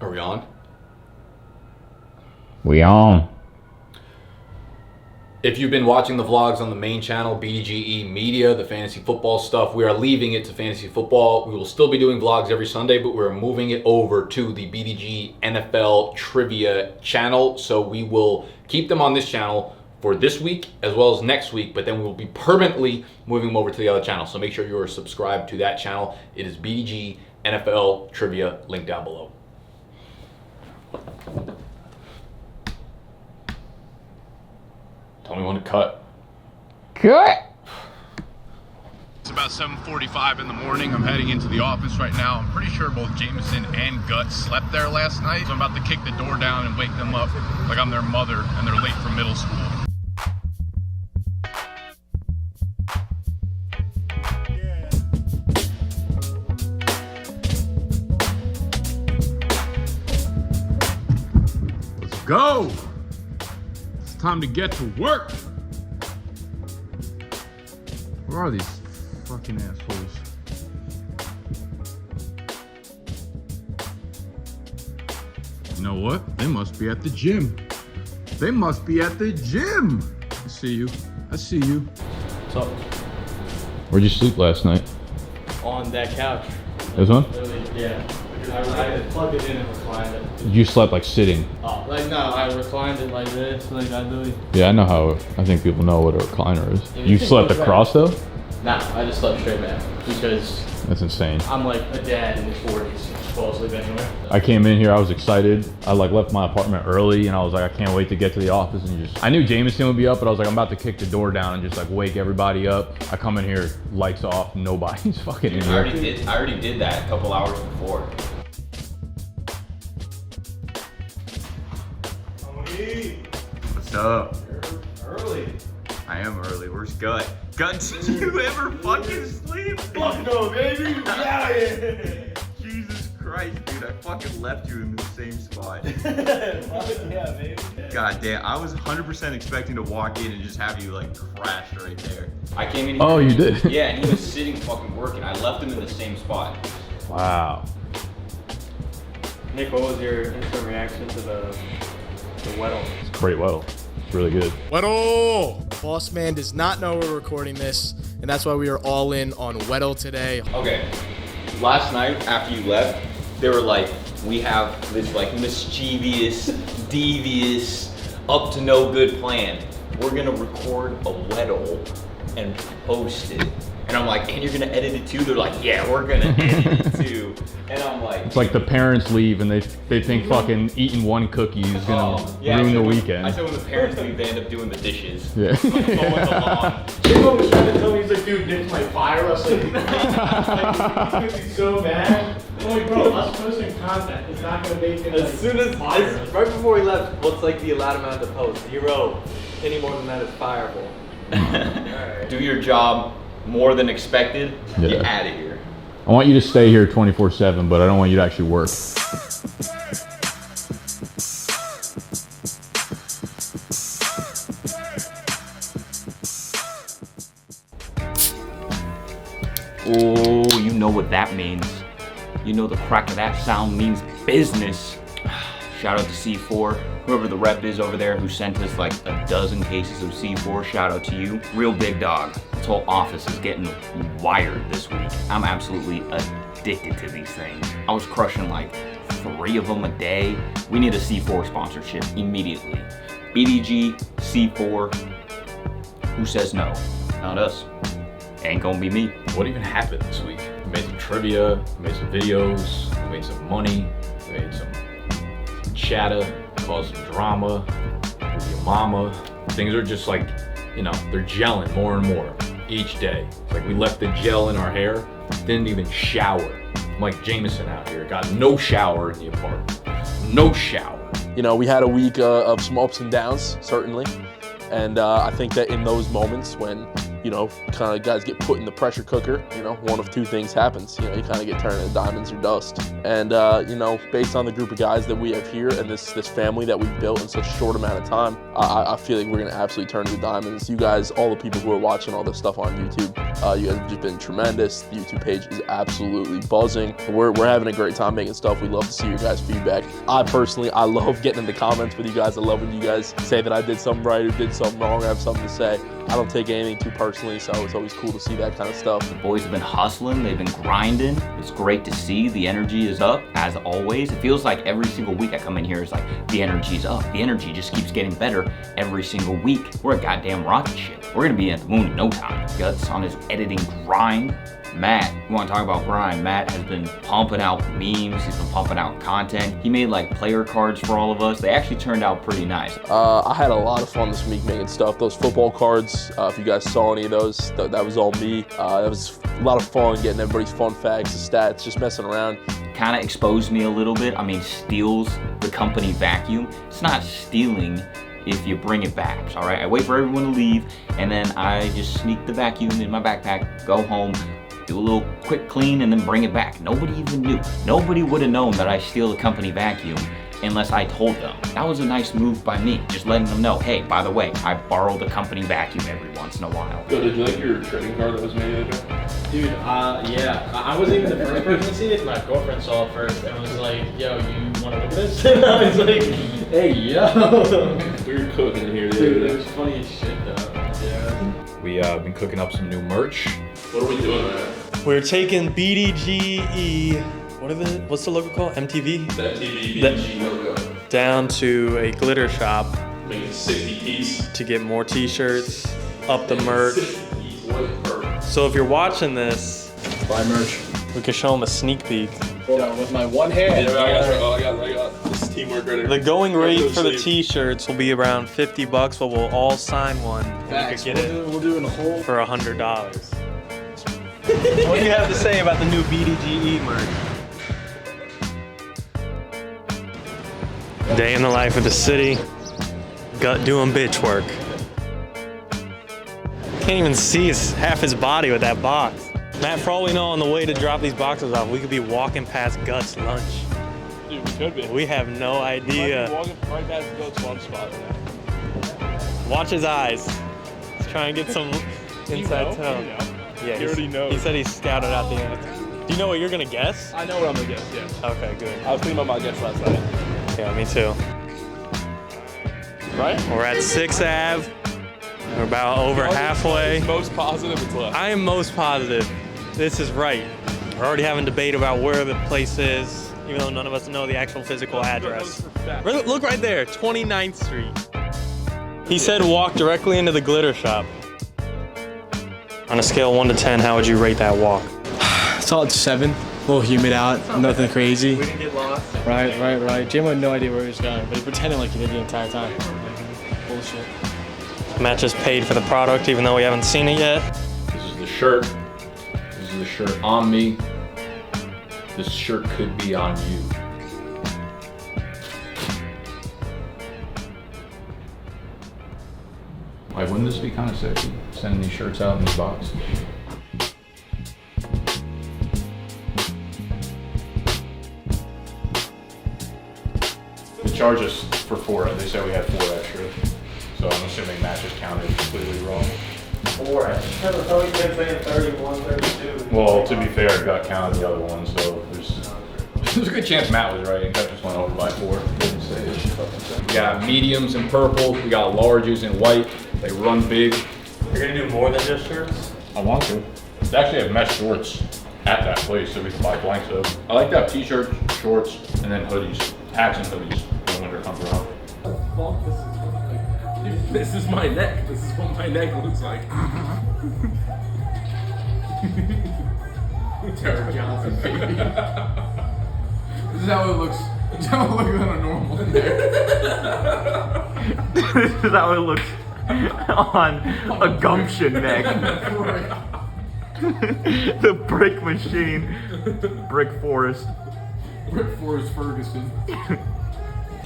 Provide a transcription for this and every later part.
Are we on? We on. If you've been watching the vlogs on the main channel, BDGE Media, the fantasy football stuff, we are leaving it to fantasy football. We will still be doing vlogs every Sunday, but we're moving it over to the BDGE NFL Trivia channel. So we will keep them on this channel for this week as well as next week, but then we will be permanently moving them over to the other channel. So make sure you are subscribed to that channel. It is BDGE NFL Trivia, link down below. Tell me when to cut. Cut! It's about 7:45 in the morning. I'm heading into the office right now. I'm pretty sure both Jameson and Gut slept there last night. So I'm about to kick the door down and wake them up like I'm their mother and they're late for middle school. Let's go! It's time to get to work! Where are these fucking assholes? You know what? They must be at the gym. They must be at the gym! I see you. I see you. What's up? Where'd you sleep last night? On that couch. This one? Yeah. I plugged it in and reclined it. You slept like sitting. Oh, like no, I reclined it like this, like I really. Yeah, I know how. I think people know what a recliner is. Yeah, You slept across though? Nah, I just slept straight back because That's insane. I'm like a dad in his 40s. Fall asleep anywhere. I came in here, I was excited. I like left my apartment early and I was like, I can't wait to get to the office and just, I knew Jameson would be up, but I was like, I'm about to kick the door down and just like wake everybody up. I come in here, lights off, nobody's fucking in here. I already did that a couple hours before. What's up? You're early. I am early. Where's Gut? Gut, did you ever fucking sleep? Fuck no, baby. Yeah. Jesus Christ, dude. I fucking left you in the same spot. Yeah, baby. God damn. I was 100% expecting to walk in and just have you like crash right there. I came in. Oh, you did? Yeah, and he was sitting fucking working. I left him in the same spot. Wow. Nick, what was your instant reaction to the Weddle? It's great Weddle. It's really good. Weddle! Boss man does not know we're recording this, and that's why we are all in on Weddle today. Okay, last night after you left, they were like, we have this like mischievous, devious, up to no good plan. We're gonna record a Weddle and post it. And I'm like, and you're gonna edit it too? They're like, yeah, we're gonna edit it too. And I'm like, It's like the parents leave and they think fucking eating one cookie is gonna ruin the weekend. I said when the parents leave, they end up doing the dishes. Yeah. Like mowing the lawn. Jimbo was trying to tell me, he's like, dude, Nick's my fire. I was like, he's gonna be so mad. I'm like, bro, us posting content is not gonna make it As soon as, right before we left, what's like the allowed amount to post? 0. Any more than that is fireable. Alright. Do your job more than expected, Yeah. get out of here. I want you to stay here 24/7, but I don't want you to actually work. Oh, you know what that means. You know the crack of that sound means business. Shout out to C4, whoever the rep is over there who sent us like a dozen cases of C4, shout out to you. Real big dog. This whole office is getting wired this week. I'm absolutely addicted to these things. I was crushing like 3 of them a day. We need a C4 sponsorship immediately. BDG, C4, who says no? Not us. Ain't gonna be me. What even happened this week? We made some trivia, we made some videos, we made some money, we made some chatter, caused some drama with your mama. Things are just like, you know, they're gelling more and more each day. It's like we left the gel in our hair, didn't even shower. I'm like Jameson out here, got no shower in the apartment. No shower. You know, we had a week of some ups and downs, certainly. And I think that in those moments when, you know, kind of guys get put in the pressure cooker, you know, one of two things happens. You know, you kind of get turned into diamonds or dust. And, you know, based on the group of guys that we have here and this family that we've built in such a short amount of time, I feel like we're going to absolutely turn into diamonds. You guys, all the people who are watching all this stuff on YouTube, you guys have just been tremendous. The YouTube page is absolutely buzzing. We're having a great time making stuff. We love to see your guys' feedback. I love getting in the comments with you guys. I love when you guys say that I did something right or did something wrong or have something to say. I don't take anything too personally, so it's always cool to see that kind of stuff. The boys have been hustling, they've been grinding. It's great to see. The energy is up, as always. It feels like every single week I come in here, it's like the energy's up. The energy just keeps getting better every single week. We're a goddamn rocket ship. We're gonna be at the moon in no time. Guts on his editing grind. Matt, you want to talk about grind? Matt has been pumping out memes, he's been pumping out content. He made like player cards for all of us. They actually turned out pretty nice. I had a lot of fun this week making stuff. Those football cards, if you guys saw any of those, that was all me. That was a lot of fun getting everybody's fun facts, the stats, just messing around. Kind of exposed me a little bit. I mean, steals the company vacuum. It's not stealing if you bring it back, all right? I wait for everyone to leave, and then I just sneak the vacuum in my backpack, go home, do a little quick clean, and then bring it back. Nobody even knew. Nobody would have known that I steal the company vacuum unless I told them. That was a nice move by me, just letting them know, hey, by the way, I borrow the company vacuum every once in a while. Yo, did you like your trading card that was made the other day? Dude, yeah. I wasn't even the first person to see it. My girlfriend saw it first and was like, yo, you want to look at this? And I was like, hey, yo. We were cooking here the Dude, other it day. was funny as shit, though. Yeah. We been cooking up some new merch. What are we doing, man? We're taking BDGE, what's the logo called? MTV? That TV BDG logo. Down to a glitter shop Making 60 piece. to get more t-shirts, up the merch. 60 piece. What is perfect? So if you're watching this, Buy merch. we can show them a sneak peek. Hold on, with my one hand. Yeah, I got this is teamwork right here. The going rate for the sleeve. t-shirts will be around $50, but we'll all sign one. And we could get it We'll do it in a whole. for $100. What do you have to say about the new BDGE merch? Day in the life of the city. Gut doing bitch work. Can't even see half his body with that box. Matt, for all we know, on the way to drop these boxes off, we could be walking past Gut's lunch. Dude, we could be. We have no idea. Walking right past the Goat's lunch spot now. Watch his eyes. He's trying to get some inside tone. Yeah, He already knows. He said he scouted out the end. Do you know what you're gonna guess? I know what I'm gonna guess, yeah. Okay, good. I was thinking about my guess last night. Yeah, me too. Right? We're at 6th Ave. We're about over halfway. Most positive it's left. I am most positive this is right. We're already having debate about where the place is, even though none of us know the actual physical address. Look right there, 29th Street. He said walk directly into the glitter shop. On a scale of 1 to 10, how would you rate that walk? Solid 7. A little humid out, nothing crazy. We didn't get lost. Right. Jim had no idea where he was going, but he pretended like he did the entire time. Bullshit. Matt just paid for the product, even though we haven't seen it yet. This is the shirt. This is the shirt on me. This shirt could be on you. Like, wouldn't this be kind of sexy? Sending these shirts out in this box. They charge us for 4. They said we had 4 extra. So I'm assuming Matt just counted completely wrong. 4. I thought we kept saying 31, 32. Well, to be fair, I got counted the other one, so there's a good chance Matt was right and Cut just went over by 4. Didn't say it. We got mediums in purple, we got larges in white. They run big. You're gonna do more than just shirts? I want to. They actually have mesh shorts at that place, so we can buy blanks of them. I like to have t-shirts, shorts, and then hoodies. Hats and hoodies when winter comes around. This is my neck. This is what my neck looks like. Derek Johnson, baby. This is how it looks. This is how it looks on a normal day. This is how it looks on a gumption neck. The brick machine. Brick Forest. Brick Forest Ferguson.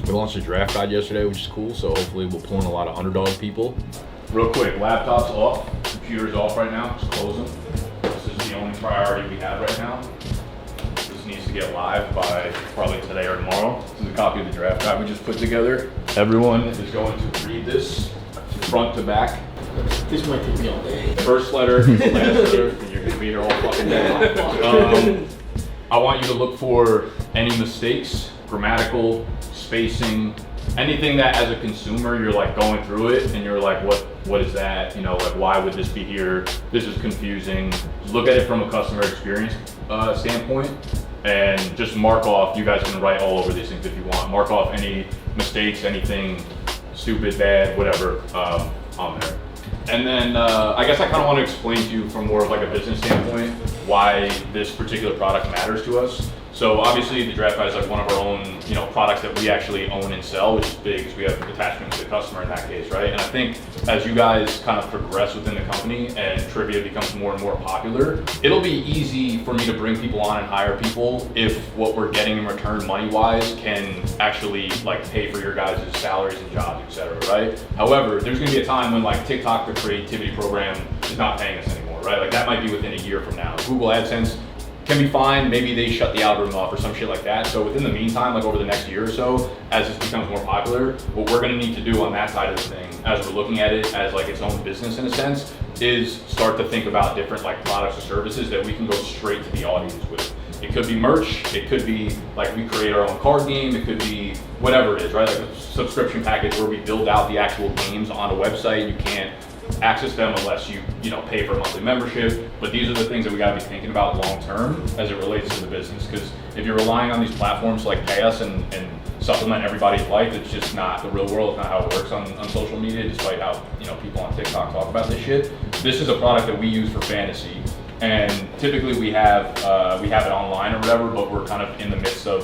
We launched a draft guide yesterday, which is cool, so hopefully we'll pull in a lot of underdog people. Real quick, laptops off. computer's off right now, just close them. This is the only priority we have right now. This needs to get live by probably today or tomorrow. This is a copy of the draft guide we just put together. Everyone is going to read this front to back. This might take me all day. First letter, last letter, and you're gonna be here all fucking day. I want you to look for any mistakes, grammatical, spacing, anything that as a consumer you're like going through it and you're like, what is that? You know, like why would this be here? This is confusing. Just look at it from a customer experience standpoint and just mark off. You guys can write all over these things if you want. Mark off any mistakes, anything stupid, bad, whatever on there. And then I guess I kind of want to explain to you from more of like a business standpoint why this particular product matters to us. So obviously the draft guide is like one of our own, you know, products that we actually own and sell, which is big because we have attachment to the customer in that case, right? And I think as you guys kind of progress within the company and trivia becomes more and more popular, it'll be easy for me to bring people on and hire people if what we're getting in return money-wise can actually like pay for your guys' salaries and jobs, etc., right? However, there's gonna be a time when like TikTok, the creativity program, is not paying us anymore, right? Like that might be within a year from now. Google AdSense can be fine, maybe they shut the algorithm off or some shit like that. So within the meantime, like over the next year or so, as this becomes more popular, what we're gonna need to do on that side of the thing, as we're looking at it as like its own business in a sense, is start to think about different like products or services that we can go straight to the audience with. It could be merch, it could be like we create our own card game, it could be whatever it is, right? Like a subscription package where we build out the actual games on a website. You can't access them unless you pay for a monthly membership. But these are the things that we gotta be thinking about long term as it relates to the business. Because if you're relying on these platforms to like pay us and supplement everybody's life, it's just not the real world. It's not how it works on social media, despite how people on TikTok talk about this shit. This is a product that we use for fantasy. And typically we have it online or whatever, but we're kind of in the midst of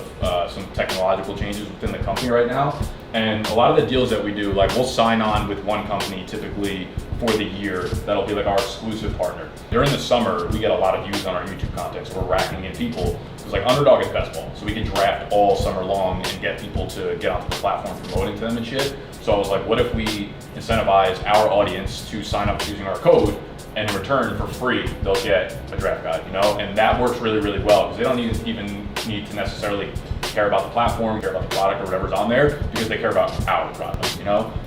some technological changes within the company right now. And a lot of the deals that we do, like we'll sign on with one company typically for the year. That'll be like our exclusive partner. During the summer, we get a lot of views on our YouTube content, so we're racking in people. It's like Underdog is best ball, so we can draft all summer long and get people to get onto the platform promoting to them and shit. So I was like, what if we incentivize our audience to sign up using our code, and in return for free, they'll get a draft guide, And that works really, really well because they don't even need to necessarily care about the platform, care about the product or whatever's on there because they care about our product,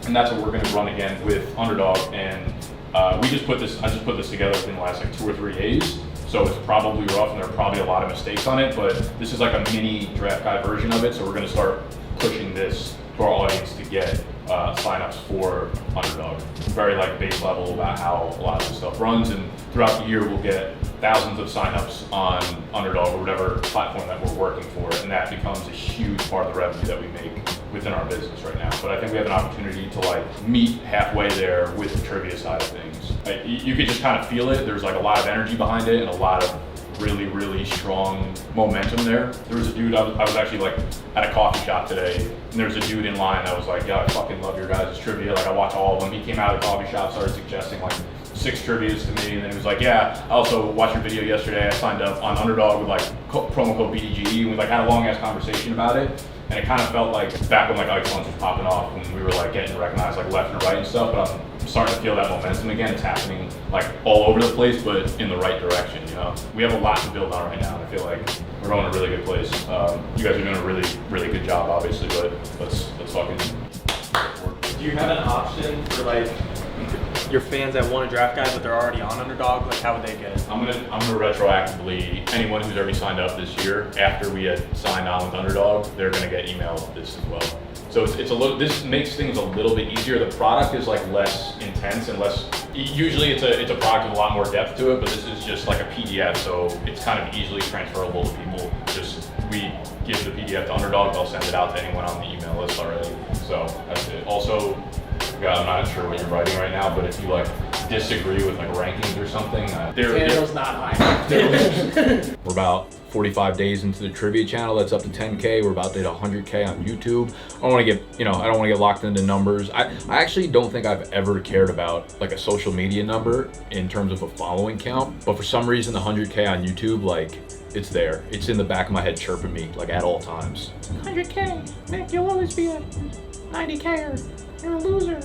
And that's what we're going to run again with Underdog. And I just put this together within the last like 2 or 3 days. So it's probably rough and there are probably a lot of mistakes on it, but this is like a mini draft guide version of it. So we're going to start pushing this to our audience to get signups for Underdog. Very like base level about how a lot of this stuff runs, and throughout the year we'll get thousands of signups on Underdog or whatever platform that we're working for, and that becomes a huge part of the revenue that we make within our business right now. But I think we have an opportunity to like meet halfway there with the trivia side of things. Like, you could just kind of feel it. There's like a lot of energy behind it and a lot of really, really strong momentum there. There was a dude, I was actually like at a coffee shop today, and there was a dude in line that was like, yeah, I fucking love your guys' trivia. Like I watch all of them. He came out of the coffee shop, started suggesting like 6 trivias to me, and then he was like, yeah, I also watched your video yesterday. I signed up on Underdog with like promo code BDGE, and we like had a long ass conversation about it. And it kind of felt like back when like iPhones was popping off, when we were like getting recognized like left and right and stuff, but I'm starting to feel that momentum again. It's happening like all over the place, but in the right direction, We have a lot to build on right now, and I feel like we're going in a really good place. You guys are doing a really, really good job, obviously, but let's fucking work. Do you have an option for like your fans that want a draft guide but they're already on Underdog? Like how would they get it? I'm gonna retroactively, anyone who's already signed up this year after we had signed on with Underdog, they're gonna get emailed this as well. So it's a little, this makes things a little bit easier. The product is like less intense and less, usually it's a product with a lot more depth to it, but this is just like a PDF, so it's kind of easily transferable to people. Just, we give the PDF to Underdog, they'll send it out to anyone on the email list already. So that's it. Also, I'm not sure what you're writing right now, but if you like disagree with like rankings or something, Daniel's not high. We're about 45 days into the trivia channel. That's up to 10K. We're about to hit 100K on YouTube. I don't want to get, I don't want to get locked into numbers. I actually don't think I've ever cared about like a social media number in terms of a following count. But for some reason, the 100K on YouTube, like it's there. It's in the back of my head chirping me like at all times. 100K, Nick, you'll always be a 90K-er. You're a loser.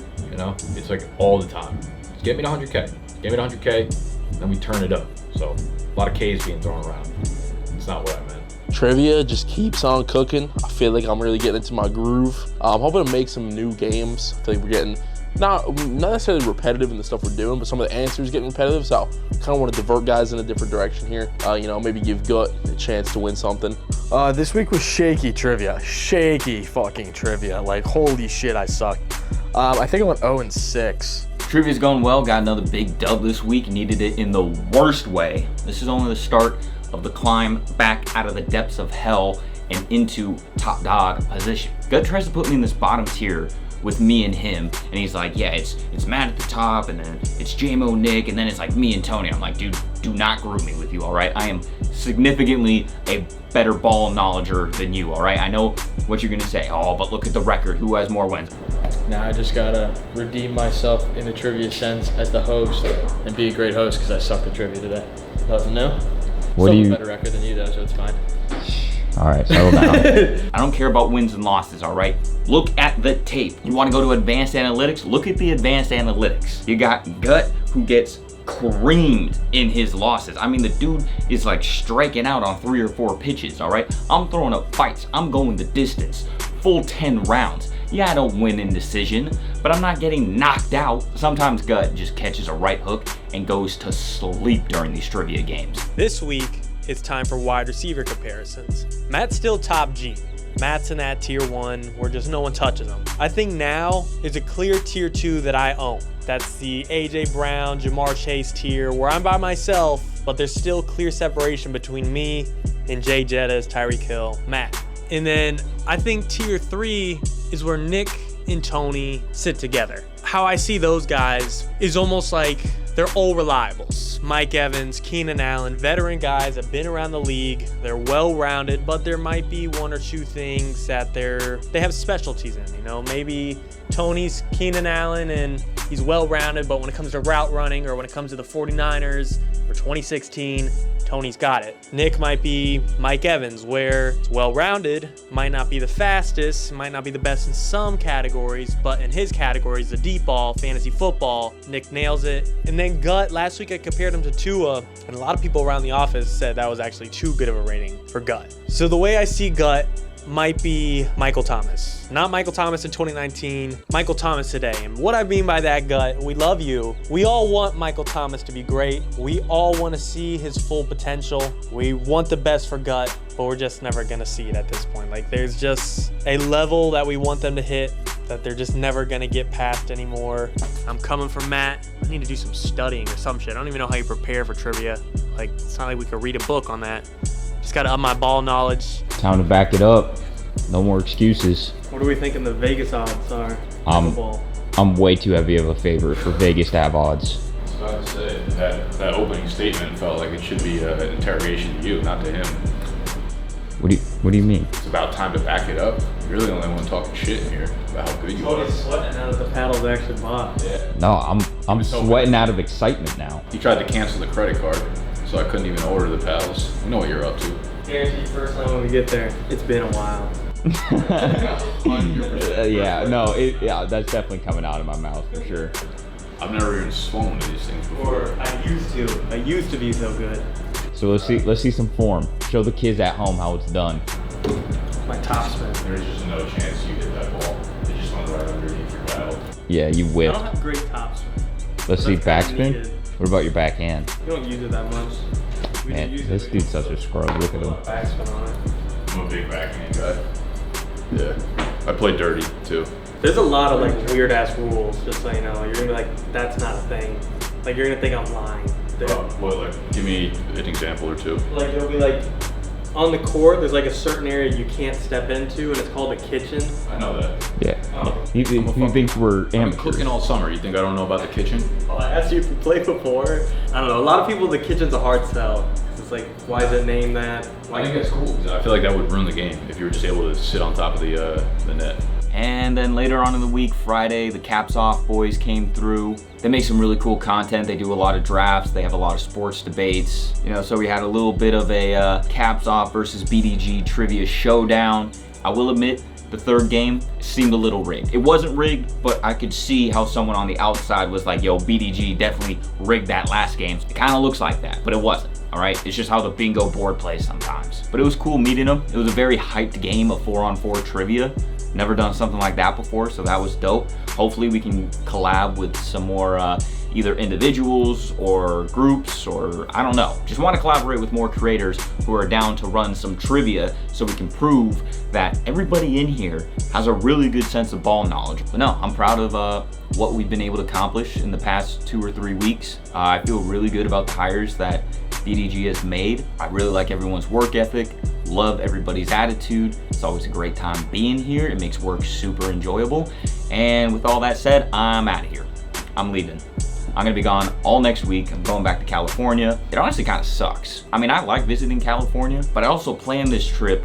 It's like all the time. Get me to 100K. Game it 100K, then we turn it up. So a lot of K's being thrown around. It's not what I meant. Trivia just keeps on cooking. I feel like I'm really getting into my groove. I'm hoping to make some new games. I feel like we're getting not necessarily repetitive in the stuff we're doing, but some of the answers getting repetitive. So I kind of want to divert guys in a different direction here. You know, maybe give Gut a chance to win something. This week was shaky trivia. Shaky fucking trivia. Like, holy shit, I sucked. I think I went 0-6. Trivia's going well. Got another big dub this week. Needed it in the worst way. This is only the start of the climb back out of the depths of hell and into top dog position. Gut tries to put me in this bottom tier with me and him, and he's like, yeah, it's Matt at the top, and then it's JMO Nick, and then it's like me and Tony. I'm like, dude, do not group me with you, all right? I am significantly a better ball knowledger than you, all right? I know what you're gonna say. Oh, but look at the record. Who has more wins? Now I just gotta redeem myself in the trivia sense as the host and be a great host because I sucked at trivia today. Nothing new. What do you? Better record than you though, so it's fine. All right, settle down. I don't care about wins and losses, all right? Look at the tape. You want to go to advanced analytics? Look at the advanced analytics. You got Gut, who gets creamed in his losses. I mean, the dude is like striking out on 3 or 4 pitches, all right? I'm throwing up fights. I'm going the distance. Full 10 rounds. Yeah, I don't win in decision, but I'm not getting knocked out. Sometimes Gut just catches a right hook and goes to sleep during these trivia games. This week, it's time for wide receiver comparisons. Matt's still top G. Matt's in that tier 1 where just no one touches him. I think now is a clear tier 2 that I own. That's the AJ Brown, Jamar Chase tier where I'm by myself, but there's still clear separation between me and Jay Jettas, Tyreek Hill, Matt. And then I think tier 3 is where Nick and Tony sit together. How I see those guys is almost like they're all reliables. Mike Evans, Keenan Allen, veteran guys have been around the league. They're well-rounded, but there might be 1 or 2 things that they have specialties in. You know, maybe Tony's Keenan Allen and he's well-rounded, but when it comes to route running or when it comes to the 49ers for 2016, Tony's got it. Nick might be Mike Evans, where it's well-rounded, might not be the fastest, might not be the best in some categories, but in his categories, the deep ball, fantasy football, Nick nails it. And then Gut, last week I compared him to Tua, and a lot of people around the office said that was actually too good of a rating for Gut. So the way I see Gut might be Michael Thomas. Not Michael Thomas in 2019, Michael Thomas today. And what I mean by that, Gut, we love you. We all want Michael Thomas to be great. We all want to see his full potential. We want the best for Gut, but we're just never going to see it at this point. Like, there's just a level that we want them to hit that they're just never going to get past anymore. I'm coming from Matt. I need to do some studying or some shit. I don't even know how you prepare for trivia. Like, it's not like we could read a book on that. Just got to up my ball knowledge. Time to back it up. No more excuses. What are we thinking the Vegas odds are? I'm way too heavy of a favorite for Vegas to have odds. I was about to say, that opening statement felt like it should be an interrogation to you, not to him. What do you mean? It's about time to back it up. You're the only one talking shit in here about how good you are. He's sweating now that the paddle's actually bought. Yeah. No, I'm sweating out of excitement now. He tried to cancel the credit card, so I couldn't even order the paddles. You know what you're up to. Guarantee first time when we get there, it's been a while. Yeah, that's definitely coming out of my mouth for sure. I've never even swum to these things before. I used to be so good. So let's see some form. Show the kids at home how it's done. My top spin. There's just no chance you hit that ball. It just went right underneath your paddle. Yeah, you I whipped. don't have great top spin. Let's see That's kinda backspin. needed. What about your backhand? You don't use it that much. We Man, do use this it, dude's such a scrub. Look at him. backspin on it. I'm a big backhand guy. Yeah. I play dirty too. There's a lot of like weird ass rules, just so you know. You're gonna be like, that's not a thing. Like you're gonna think I'm lying. Give me an example or two. Like it'll be like on the court, there's like a certain area you can't step into, and it's called a kitchen. I know that. Yeah. Oh. He thinks we're I've been amateurs. cooking all summer. You think I don't know about the kitchen? Well, I asked you if you played before. I don't know. A lot of people, the kitchen's a hard sell. It's like, why is it named that? I think that's cool. I feel like that would ruin the game if you were just able to sit on top of the net. And then later on in the week, Friday, the Caps Off boys came through. They make some really cool content. They do a lot of drafts. They have a lot of sports debates. You know, so we had a little bit of a Caps Off versus BDGE trivia showdown. I will admit, the third game seemed a little rigged. It wasn't rigged, but I could see how someone on the outside was like, yo, BDG definitely rigged that last game. It kind of looks like that, but it wasn't. All right, it's just how the bingo board plays sometimes. But it was cool meeting him. It was a very hyped game of 4-on-4 trivia. Never done something like that before, so that was dope. Hopefully we can collab with some more either individuals or groups, or I don't know. Just want to collaborate with more creators who are down to run some trivia so we can prove that everybody in here has a really good sense of ball knowledge. But no, I'm proud of what we've been able to accomplish in the past 2 or 3 weeks. I feel really good about the hires that BDG has made. I really like everyone's work ethic, love everybody's attitude. It's always a great time being here. It makes work super enjoyable. And with all that said, I'm out of here. I'm leaving. I'm gonna be gone all next week. I'm going back to California. It honestly kind of sucks. I mean, I like visiting California, but I also planned this trip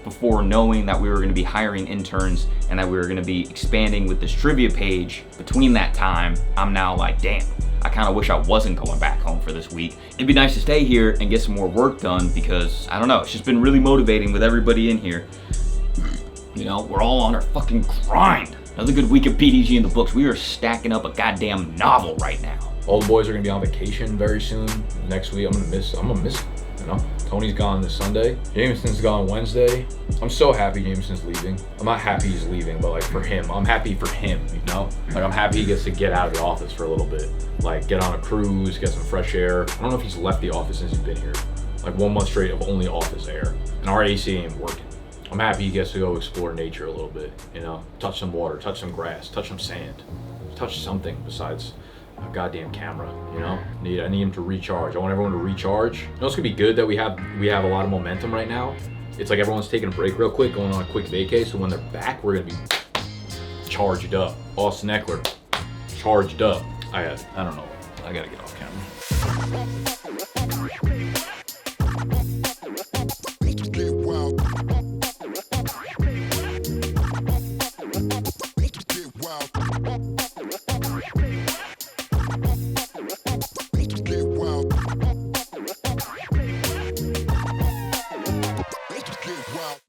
before knowing that we were gonna be hiring interns and that we were gonna be expanding with this trivia page. Between that time, I'm now like, damn, I kind of wish I wasn't going back home for this week. It'd be nice to stay here and get some more work done because, I don't know, it's just been really motivating with everybody in here. You know, we're all on our fucking grind. Another good week of BDG in the books. We are stacking up a goddamn novel right now. All the boys are gonna be on vacation very soon. Next week, I'm gonna miss, you know. Tony's gone this Sunday. Jameson's gone Wednesday. I'm so happy Jameson's leaving. I'm not happy he's leaving, but like for him, I'm happy for him, you know? Like I'm happy he gets to get out of the office for a little bit. Like get on a cruise, get some fresh air. I don't know if he's left the office since he's been here. Like 1 month straight of only office air. And our AC ain't working. I'm happy he gets to go explore nature a little bit, you know? Touch some water, touch some grass, touch some sand. Touch something besides a goddamn camera, you know? I need him to recharge. I want everyone to recharge. You know, it's gonna be good that we have a lot of momentum right now. It's like everyone's taking a break real quick, going on a quick vacay, so when they're back, we're gonna be charged up. Austin Eckler, charged up. I don't know. I gotta get off camera.